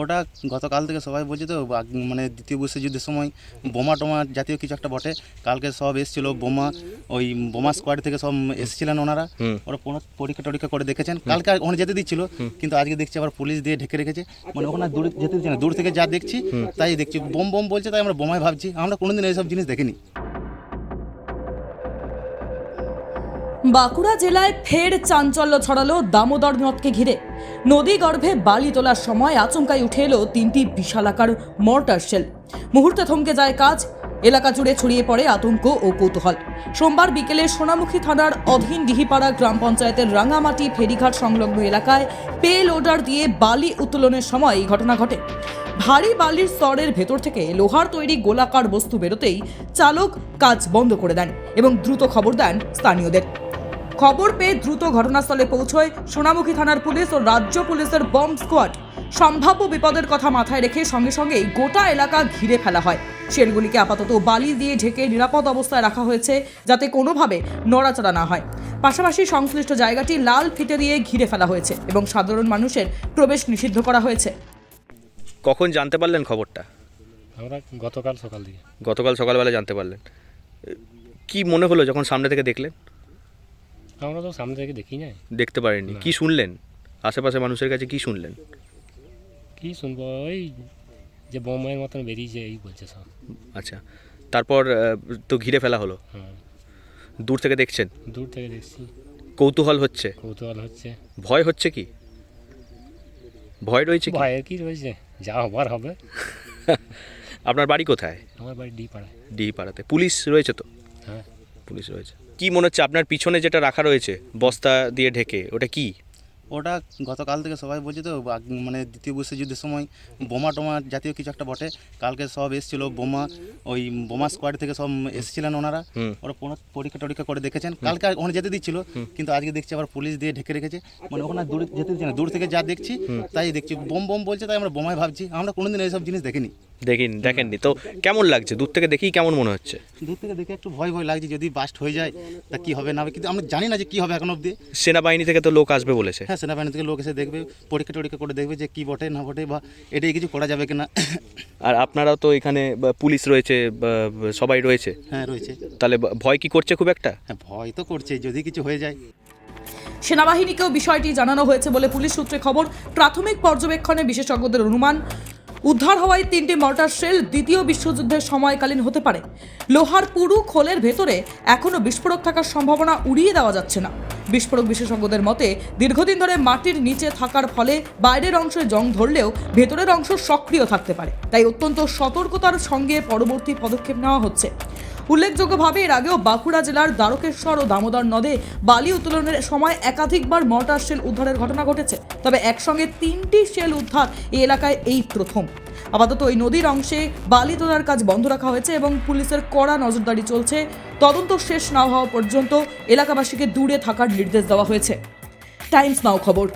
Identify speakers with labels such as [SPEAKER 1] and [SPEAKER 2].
[SPEAKER 1] ওটা গতকাল থেকে সবাই বলছে তো মানে দ্বিতীয় বিশ্বযুদ্ধের সময় বোমা টোমা জাতীয় কিছু একটা বটে। কালকে সব এসেছিল বোমা, ওই বোমা স্কোয়াড থেকে সব এসেছিলেন ওনারা। ওরা পরীক্ষা টরীক্ষা করে দেখেছেন। কালকে ওখানে যেতে দিচ্ছিল, কিন্তু আজকে দেখছি আবার পুলিশ দিয়ে ঢেকে রেখেছে। মানে ওখানে দূর যেতে দিচ্ছে না, দূর থেকে যা দেখছি তাই দেখছি বোম বোম বলছে, তাই আমরা বোমায় ভাবছি। আমরা কোনোদিন এইসব জিনিস দেখিনি।
[SPEAKER 2] বাঁকুড়া জেলায় ফের চাঞ্চল্য ছড়ালো দামোদর নদকে ঘিরে। নদী গর্ভে বালি তোলার সময় আচমকাই উঠে এলো 3টি বিশালাকার মর্টার শেল। মুহূর্তে থমকে যায় কাজ, এলাকা জুড়ে ছড়িয়ে পড়ে আতঙ্ক ও কৌতূহল। সোমবার বিকেলে সোনামুখী থানার অধীন ডিহিপাড়া গ্রাম পঞ্চায়েতের রাঙামাটি ফেরিঘাট সংলগ্ন এলাকায় পে লোডার দিয়ে বালি উত্তোলনের সময় এই ঘটনা ঘটে। ভারী বালির স্তরের ভেতর থেকে লোহার তৈরি গোলাকার বস্তু বেরোতেই চালক কাজ বন্ধ করে দেন এবং দ্রুত খবর দেন স্থানীয়দের। খবর পেয়ে দ্রুত ঘটনাস্থলে পৌঁছয় সোনামুখী থানার পুলিশ ও রাজ্য পুলিশের বম্ব স্কোয়াড। সম্ভাব্য বিপদের কথা মাথায় রেখে সঙ্গে সঙ্গেই গোটা এলাকা ঘিরে ফেলা হয়। শেলগুলিকে আপাতত বালি দিয়ে ঢেকে নিরাপদ অবস্থায় রাখা হয়েছে, যাতে কোনোভাবে নড়াচড়া না হয়। পাশাপাশি সংশ্লিষ্ট জায়গাটি লাল ফিতে দিয়ে ঘিরে ফেলা হয়েছে এবং সাধারণ মানুষের প্রবেশ নিষিদ্ধ করা হয়েছে।
[SPEAKER 3] কখন জানতে পারলেন খবরটা?
[SPEAKER 4] আমরা গতকাল
[SPEAKER 3] সকালবেলা জানতে পারলেন। কি মনে হলো যখন সামনে থেকে দেখলেন?
[SPEAKER 4] আমরা তো সামনে থেকে দেখি না,
[SPEAKER 3] দেখতে পারেননি। কি শুনলেন আশেপাশে মানুষের কাছে? কি শুনলেন?
[SPEAKER 4] কি শুনবো, ওই যে বোমের মতন বেরিয়েছে এই বলছে সব।
[SPEAKER 3] আচ্ছা, তারপর তো ঘিরে ফেলা হলো।
[SPEAKER 4] হ্যাঁ,
[SPEAKER 3] দূর থেকে দেখছেন?
[SPEAKER 4] দূর থেকে দেখছি।
[SPEAKER 3] কৌতূহল হচ্ছে?
[SPEAKER 4] কৌতূহল হচ্ছে।
[SPEAKER 3] ভয় হচ্ছে? কি ভয় রয়েছে? কি
[SPEAKER 4] ভয়ের কি রয়েছে, যা হবার হবে।
[SPEAKER 3] আপনার বাড়ি কোথায়?
[SPEAKER 4] আমার বাড়ি ডিপাড়ায়।
[SPEAKER 3] ডিপাড়াতে। পুলিশ রয়েছে তো?
[SPEAKER 4] হ্যাঁ,
[SPEAKER 3] পুলিশ রয়েছে। কি মনে হচ্ছে আপনার পিছনে যেটা রাখা রয়েছে বস্তা দিয়ে ঢেকে, ওটা কি?
[SPEAKER 1] ওটা গতকাল থেকে সবাই বলছে তো মানে দ্বিতীয় বিশ্বযুদ্ধের সময় বোমা টোমা জাতীয় কিছু একটা বটে। কালকে সব এসেছিল বোমা, ওই বোমা স্কোয়াড থেকে সব এসেছিলেন ওনারা। ওরা পরীক্ষা টরীক্ষা করে দেখেছেন। কালকে ওখানে যেতে দিচ্ছিল, কিন্তু আজকে দেখছি আবার পুলিশ দিয়ে ঢেকে রেখেছে। মানে ওখানে দূর যেতে দিচ্ছে না, দূর থেকে যা দেখছি তাই দেখছি বোম বোম বলছে, তাই আমরা বোমায় ভাবছি। আমরা কোনোদিন এইসব জিনিস দেখিনি।
[SPEAKER 3] দেখেননি তো? কেমন লাগছে দূর থেকে দেখেই? কেমন মনে হচ্ছে?
[SPEAKER 1] দূর থেকে দেখে একটু ভয় ভয় লাগছে, যদি বাস্ট হয়ে যায় তা কী হবে না হবে, কিন্তু আমরা জানি না যে কী হবে এখন অবধি।
[SPEAKER 3] সেনাবাহিনী থেকে তো লোক আসবে বলেছে।
[SPEAKER 1] হ্যাঁ, সেনাবাহিনী থেকে লোক এসে দেখবে, পরীক্ষা টরীক্ষা করে দেখবে যে কী বটে না বটে, বা এটাই কিছু করা যাবে কিনা।
[SPEAKER 3] আর আপনারাও তো এখানে পুলিশ রয়েছে, সবাই রয়েছে।
[SPEAKER 1] হ্যাঁ, রয়েছে।
[SPEAKER 3] তাহলে ভয় কি করছে খুব একটা?
[SPEAKER 1] হ্যাঁ, ভয় তো করছে যদি কিছু হয়ে যায়।
[SPEAKER 2] সেনাবাহিনীকেও বিষয়টি জানানো হয়েছে বলে পুলিশ সূত্রে খবর। প্রাথমিক পর্যবেক্ষণে বিশেষজ্ঞদের অনুমান, উদ্ধার হওয়ায় 3টি মর্টার শেল দ্বিতীয় বিশ্বযুদ্ধের সময়কালীন হতে পারে। লোহার পুরু খোলের ভেতরে এখনও বিস্ফোরক থাকার সম্ভাবনা উড়িয়ে দেওয়া যাচ্ছে না। বিস্ফোরক বিশেষজ্ঞদের মতে দীর্ঘদিন ধরে মাটির নিচে থাকার ফলে বাইরের অংশে জং ধরলেও ভেতরের অংশ সক্রিয় থাকতে পারে, তাই অত্যন্ত সতর্কতার সঙ্গে পরবর্তী পদক্ষেপ নেওয়া হচ্ছে। উল্লেখযোগ্যভাবে এর আগেও বাঁকুড়া জেলার দ্বারকেশ্বর ও দামোদর নদে বালি উত্তোলনের সময় একাধিকবার মর্টার শেল উদ্ধারের ঘটনা ঘটেছে, তবে একসঙ্গে 3টি শেল উদ্ধার এই এলাকায় এই প্রথম। আপাতত ওই নদীর অংশে বালি তোলার কাজ বন্ধ রাখা হয়েছে এবং পুলিশের কড়া নজরদারি চলছে। তদন্ত শেষ না হওয়া পর্যন্ত এলাকাবাসীকে দূরে থাকার নির্দেশ দেওয়া হয়েছে। টাইমস নাও খবর।